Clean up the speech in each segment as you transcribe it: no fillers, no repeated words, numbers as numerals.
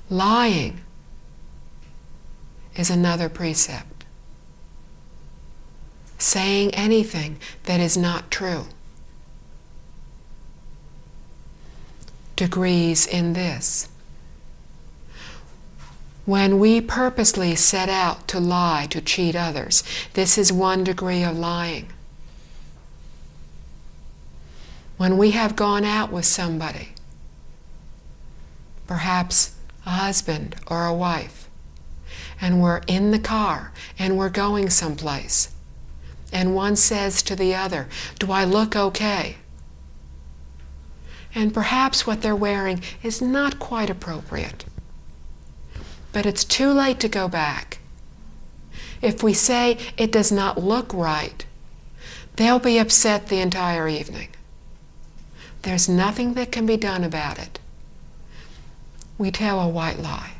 Lying is another precept. Saying anything that is not true. Degrees in this. When we purposely set out to lie, to cheat others, this is 1 degree of lying. When we have gone out with somebody, perhaps a husband or a wife, and we're in the car and we're going someplace, and one says to the other, "Do I look okay?" And perhaps what they're wearing is not quite appropriate. But it's too late to go back. If we say it does not look right, they'll be upset the entire evening. There's nothing that can be done about it. We tell a white lie.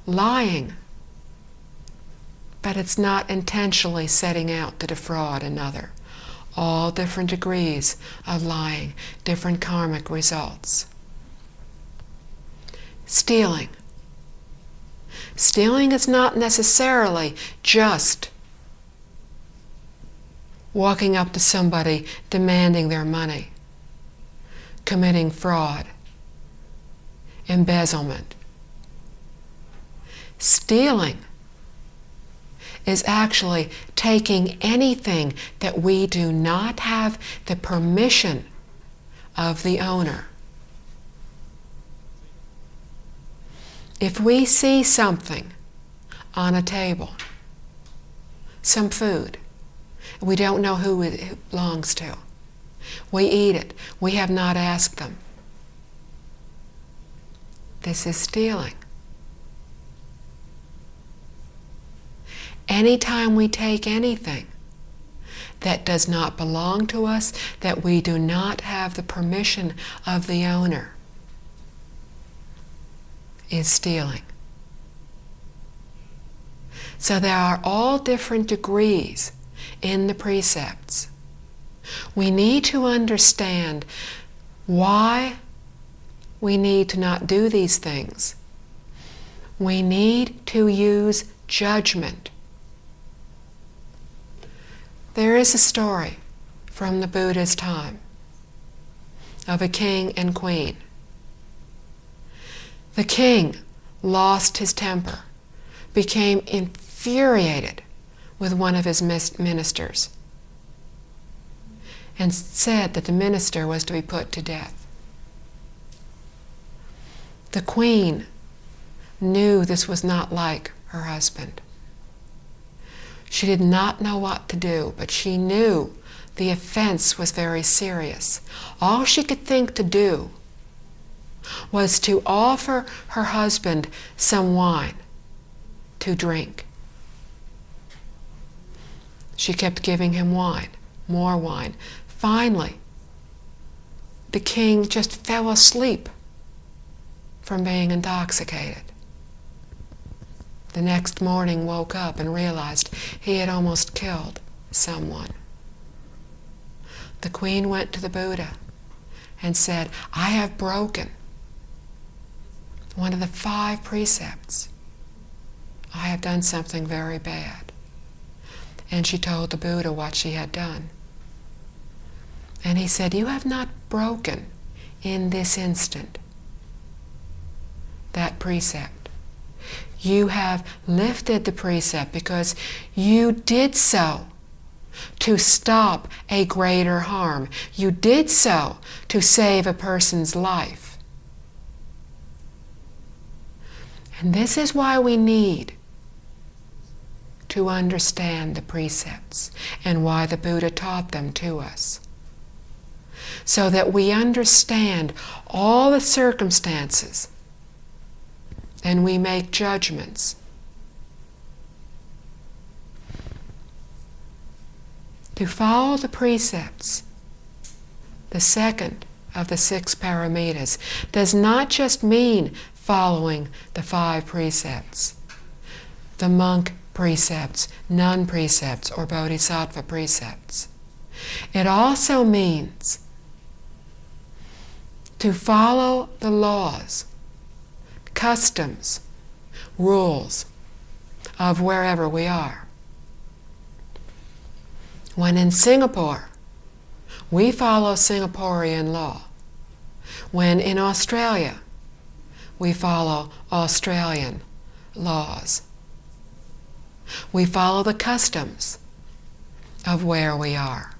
Lying, but it's not intentionally setting out to defraud another. All different degrees of lying, different karmic results. Stealing. Stealing is not necessarily just walking up to somebody demanding their money, committing fraud, embezzlement. Stealing is actually taking anything that we do not have the permission of the owner. If we see something on a table, some food, we don't know who it belongs to, we eat it, we have not asked them. This is stealing. Anytime we take anything that does not belong to us, that we do not have the permission of the owner, is stealing. So there are all different degrees in the precepts. We need to understand why we need to not do these things. We need to use judgment. There is a story from the Buddha's time of a king and queen. The king lost his temper, became infuriated with one of his ministers, and said that the minister was to be put to death. The queen knew this was not like her husband. She did not know what to do, but she knew the offense was very serious. All she could think to do was to offer her husband some wine to drink. She kept giving him wine, more wine. Finally, the king just fell asleep from being intoxicated. The next morning woke up and realized he had almost killed someone. The queen went to the Buddha and said, "I have broken one of the 5 precepts. I have done something very bad." And she told the Buddha what she had done. And he said, "You have not broken in this instant that precept. You have lifted the precept because you did so to stop a greater harm. You did so to save a person's life. And this is why we need to understand the precepts and why the Buddha taught them to us. So that we understand all the circumstances and we make judgments. To follow the precepts, the second of the 6 paramitas, does not just mean following the 5 precepts, the monk precepts, nun precepts, or bodhisattva precepts. It also means to follow the laws customs, rules of wherever we are. When in Singapore, we follow Singaporean law. When in Australia, we follow Australian laws. We follow the customs of where we are.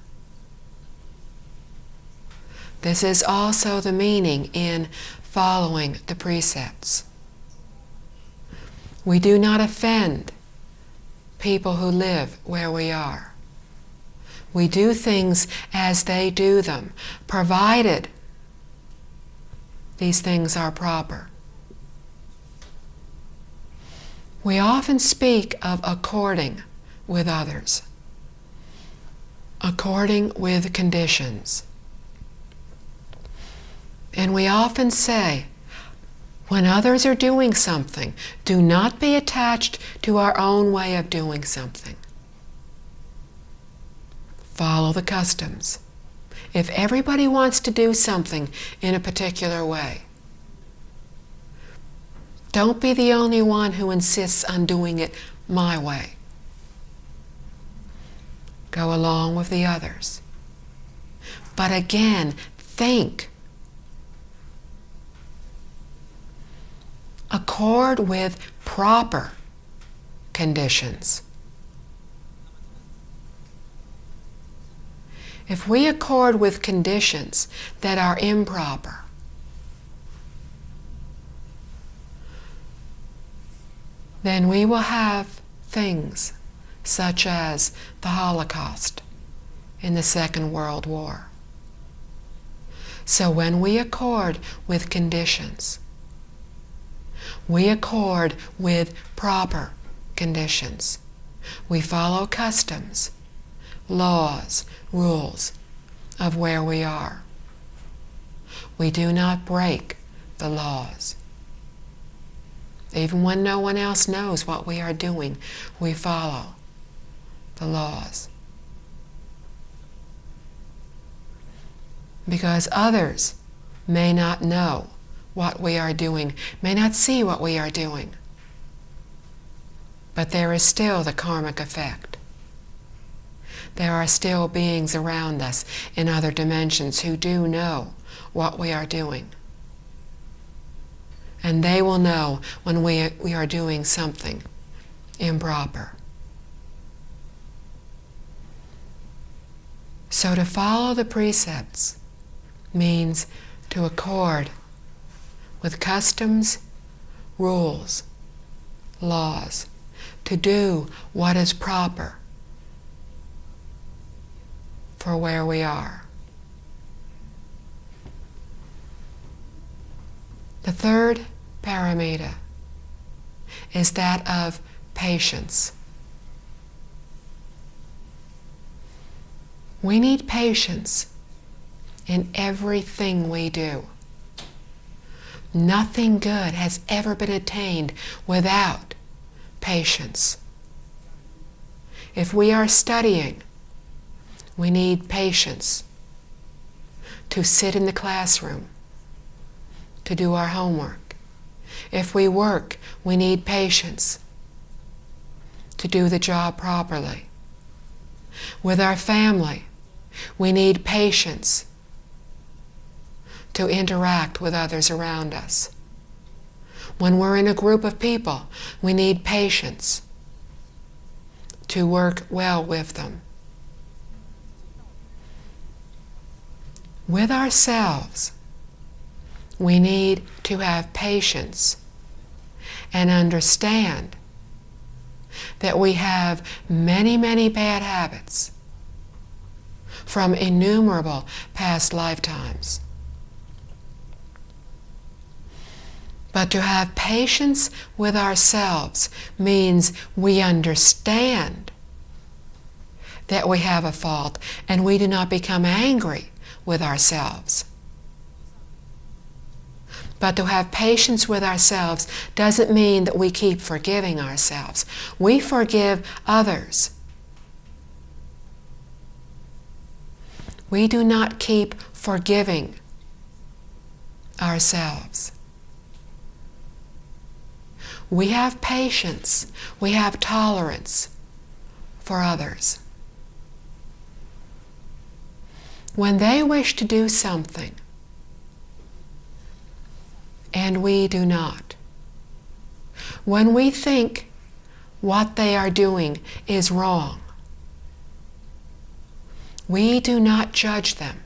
This is also the meaning in following the precepts. We do not offend people who live where we are. We do things as they do them, provided these things are proper. We often speak of according with others, according with conditions. And we often say, when others are doing something, do not be attached to our own way of doing something. Follow the customs. If everybody wants to do something in a particular way, don't be the only one who insists on doing it my way. Go along with the others. But again, think. Accord with proper conditions. If we accord with conditions that are improper, then we will have things such as the Holocaust in the Second World War. So when we accord with conditions, we accord with proper conditions. We follow customs, laws, rules of where we are. We do not break the laws. Even when no one else knows what we are doing, we follow the laws. Because others may not know what we are doing, may not see what we are doing. But there is still the karmic effect. There are still beings around us in other dimensions who do know what we are doing. And they will know when we are doing something improper. So to follow the precepts means to accord with customs, rules, laws, to do what is proper for where we are. The third paramita is that of patience. We need patience in everything we do. Nothing good has ever been attained without patience. If we are studying, we need patience to sit in the classroom, to do our homework. If we work, we need patience to do the job properly. With our family, we need patience to interact with others around us. When we're in a group of people, we need patience to work well with them. With ourselves, we need to have patience and understand that we have many, many bad habits from innumerable past lifetimes. But to have patience with ourselves means we understand that we have a fault and we do not become angry with ourselves. But to have patience with ourselves doesn't mean that we keep forgiving ourselves. We forgive others. We do not keep forgiving ourselves. We have patience. We have tolerance for others. When they wish to do something and we do not, when we think what they are doing is wrong, we do not judge them.